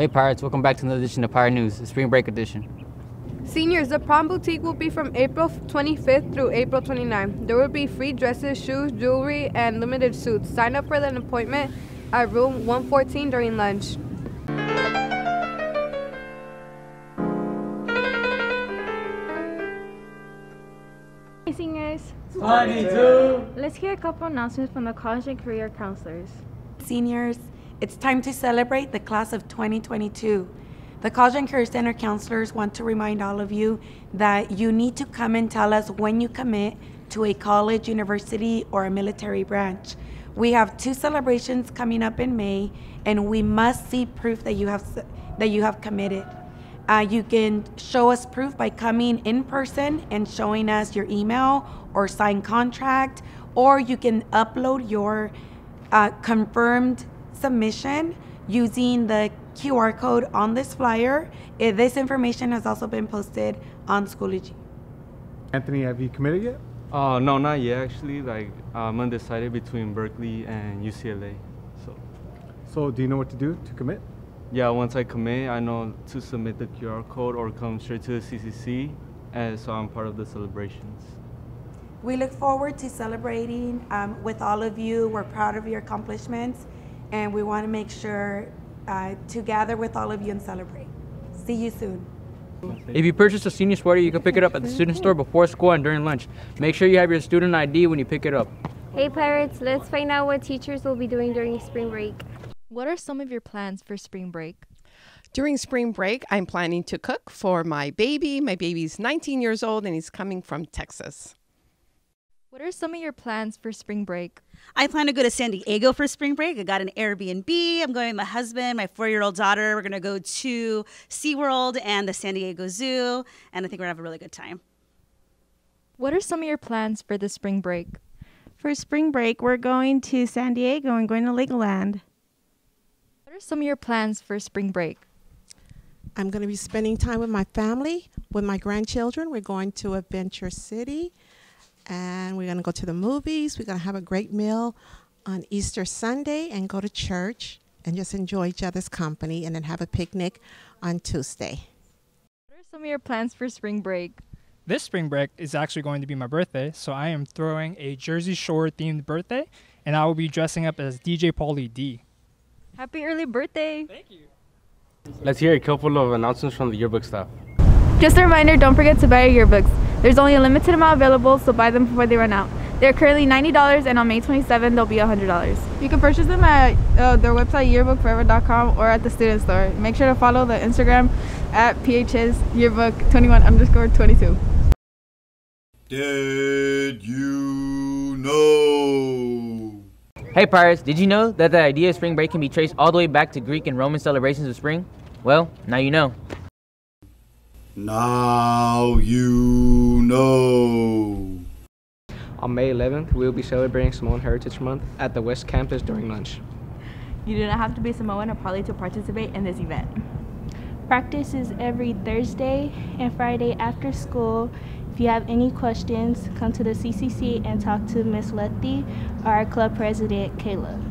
Hey Pirates, welcome back to another edition of Pirate News, the Spring Break edition. Seniors, the prom boutique will be from April 25th through April 29th. There will be free dresses, shoes, jewelry, and limited suits. Sign up for an appointment at room 114 during lunch. Hey seniors! 22! Let's hear a couple announcements from the college and career counselors. Seniors, it's time to celebrate the class of 2022. The College and Career Center counselors want to remind all of you that you need to come and tell us when you commit to a college, university, or a military branch. We have 2 celebrations coming up in May, and we must see proof that you have committed. You can show us proof by coming in person and showing us your email or signed contract, or you can upload your confirmed submission using the QR code on this flyer. This information has also been posted on Schoology. Anthony, have you committed yet? No, not yet actually. I'm undecided between Berkeley and UCLA. So do you know what to do to commit? Yeah, once I commit, I know to submit the QR code or come straight to the CCC, and so I'm part of the celebrations. We look forward to celebrating with all of you. We're proud of your accomplishments, and we want to make sure to gather with all of you and celebrate. See you soon. If you purchase a senior sweater, you can pick it up at the student store before school and during lunch. Make sure you have your student ID when you pick it up. Hey Pirates, let's find out what teachers will be doing during spring break. What are some of your plans for spring break? During spring break, I'm planning to cook for my baby. My baby's 19 years old and he's coming from Texas. What are some of your plans for spring break? I plan to go to San Diego for spring break. I got an Airbnb. I'm going with my husband, my 4-year-old daughter. We're going to go to SeaWorld and the San Diego Zoo, and I think we're going to have a really good time. What are some of your plans for the spring break? For spring break, we're going to San Diego and going to Legoland. What are some of your plans for spring break? I'm going to be spending time with my family, with my grandchildren. We're going to Adventure City, and we're going to go to the movies. We're going to have a great meal on Easter Sunday and go to church and just enjoy each other's company, and then have a picnic on Tuesday. What are some of your plans for spring break? This spring break is actually going to be my birthday, so I am throwing a Jersey Shore themed birthday, and I will be dressing up as DJ Paulie D. Happy early birthday! Thank you. Let's hear a couple of announcements from the yearbook staff. Just a reminder, don't forget to buy your yearbooks. There's only a limited amount available, so buy them before they run out. They're currently $90, and on May 27, they'll be $100. You can purchase them at their website, yearbookforever.com, or at the student store. Make sure to follow the Instagram at phsyearbook21_22. Did you know? Hey Pirates, did you know that the idea of spring break can be traced all the way back to Greek and Roman celebrations of spring? Well, now you know. Now you know. On May 11th, we will be celebrating Samoan Heritage Month at the West Campus during lunch. You do not have to be Samoan or Poly to participate in this event. Practice is every Thursday and Friday after school. If you have any questions, come to the CCC and talk to Ms. Letty or our club president, Kayla.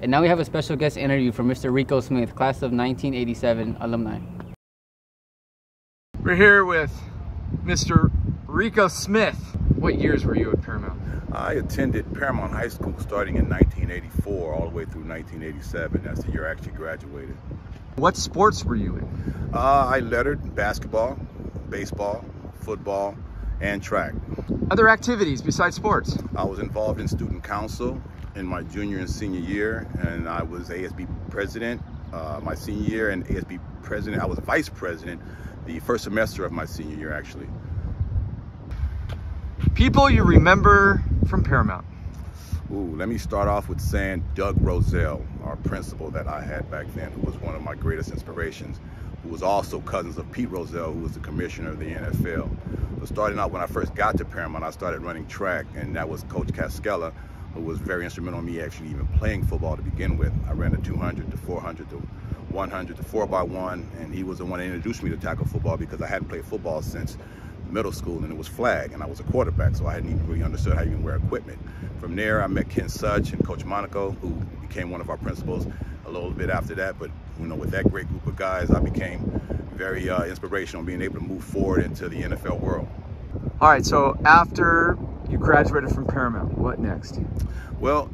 And now we have a special guest interview from Mr. Rico Smith, class of 1987 alumni. We're here with Mr. Rico Smith. What years were you at Paramount? I attended Paramount High School starting in 1984 all the way through 1987. That's the year I actually graduated. What sports were you in? I lettered basketball, baseball, football, and track. Other activities besides sports? I was involved in student council in my junior and senior year, and I was ASB president my senior year, and ASB president, I was vice president the first semester of my senior year, actually. People you remember from Paramount? Ooh, let me start off with saying Doug Roselle, our principal that I had back then, who was one of my greatest inspirations, who was also cousins of Pete Roselle, who was the commissioner of the NFL. But starting out, when I first got to Paramount, I started running track, and that was Coach Cascella, who was very instrumental in me actually even playing football to begin with. I ran the 200, the 400, the 100, the 4x1, and he was the one that introduced me to tackle football because I hadn't played football since middle school, and it was flag, and I was a quarterback, so I hadn't even really understood how you can wear equipment. From there, I met Ken Sudge and Coach Monaco, who became one of our principals a little bit after that, but You know, with that great group of guys, I became very inspirational, being able to move forward into the NFL world. All right, so after you graduated from Paramount, what next? Well,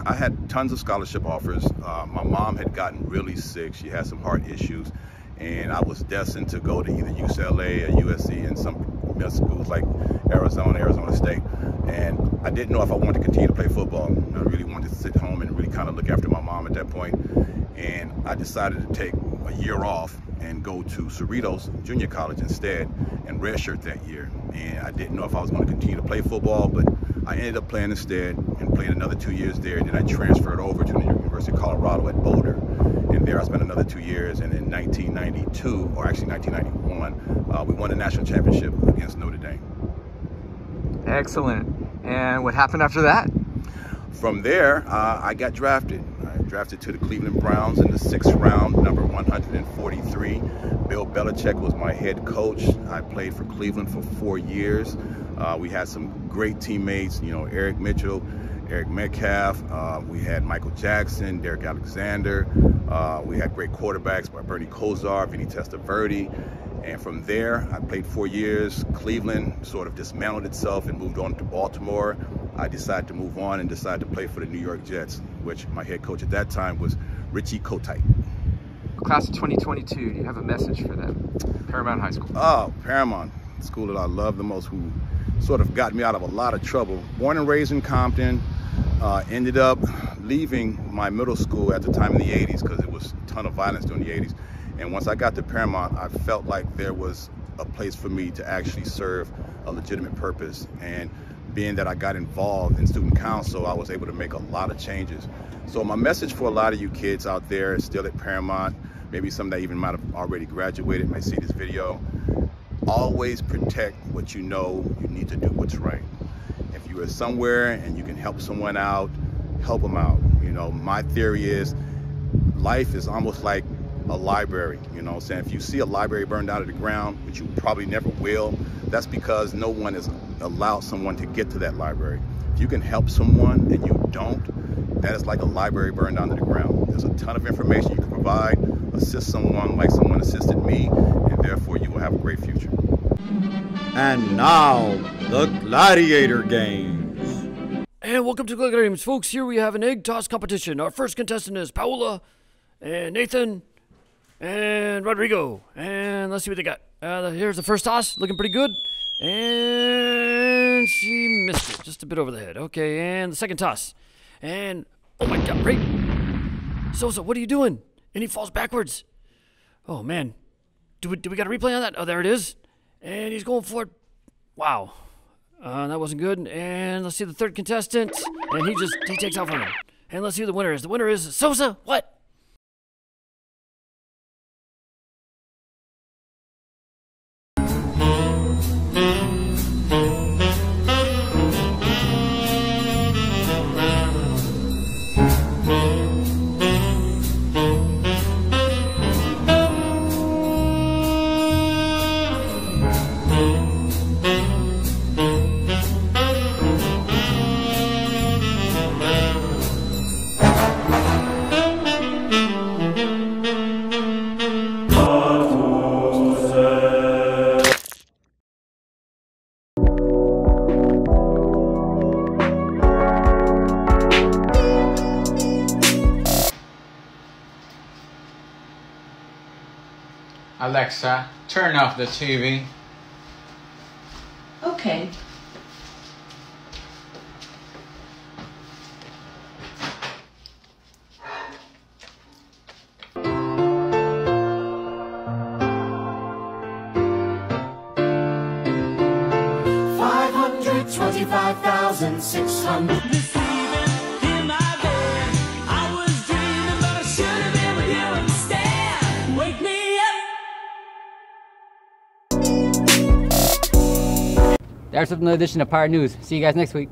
I had tons of scholarship offers. My mom had gotten really sick. She had some heart issues, and I was destined to go to either UCLA or USC and some schools like Arizona State. And I didn't know if I wanted to continue to play football. I really wanted to sit home and really kind of look after my mom at that point. And I decided to take a year off and go to Cerritos Junior College instead and redshirt that year. And I didn't know if I was going to continue to play football, but I ended up playing instead and played another 2 years there. Then I transferred over to the University of Colorado at Boulder. And there I spent another 2 years. And in 1992, or actually 1991, we won the national championship against Notre Dame. Excellent. And what happened after that? From there, I got drafted. I drafted to the Cleveland Browns in the 6th round, number 143. Bill Belichick was my head coach. I played for Cleveland for 4 years. We had some great teammates, you know, Eric Mitchell, Eric Metcalf. We had Michael Jackson, Derek Alexander. We had great quarterbacks by Bernie Kosar, Vinny Testaverde. And from there, I played 4 years. Cleveland sort of dismantled itself and moved on to Baltimore. I decided to move on and decided to play for the New York Jets, which my head coach at that time was Richie Kotite. Class of 2022, do you have a message for them? Paramount High School. Oh, Paramount, the school that I love the most, who sort of got me out of a lot of trouble. Born and raised in Compton, ended up leaving my middle school at the time in the 80s because it was a ton of violence during the 80s. And once I got to Paramount, I felt like there was a place for me to actually serve a legitimate purpose. And being that I got involved in student council, I was able to make a lot of changes. So my message for a lot of you kids out there still at Paramount, maybe some that even might have already graduated may see this video, always protect what you know. You need to do what's right. If you are somewhere and you can help someone out, help them out. You know, my theory is life is almost like a library. You know what I'm saying? If you see a library burned out of the ground, which you probably never will, that's because no one has allowed someone to get to that library. If you can help someone and you don't, that is like a library burned down to the ground. There's a ton of information you can provide, assist someone like someone assisted me, and therefore you will have a great future. And now, the Gladiator Games. And welcome to Gladiator Games, folks. Here we have an egg toss competition. Our first contestant is Paola, and Nathan, and Rodrigo. And let's see what they got. Here's the first toss, looking pretty good. And she missed it, just a bit over the head. Okay, and the second toss. And, oh my God, right? Sosa, what are you doing? And he falls backwards. Oh, man. Do we got a replay on that? Oh, there it is. And he's going for it. Wow. That wasn't good. And let's see the third contestant. And he takes out from him. And let's see who the winner is. The winner is Sosa. What? Alexa, turn off the TV. Okay. $525,600. That's another edition of Pirate News. See you guys next week.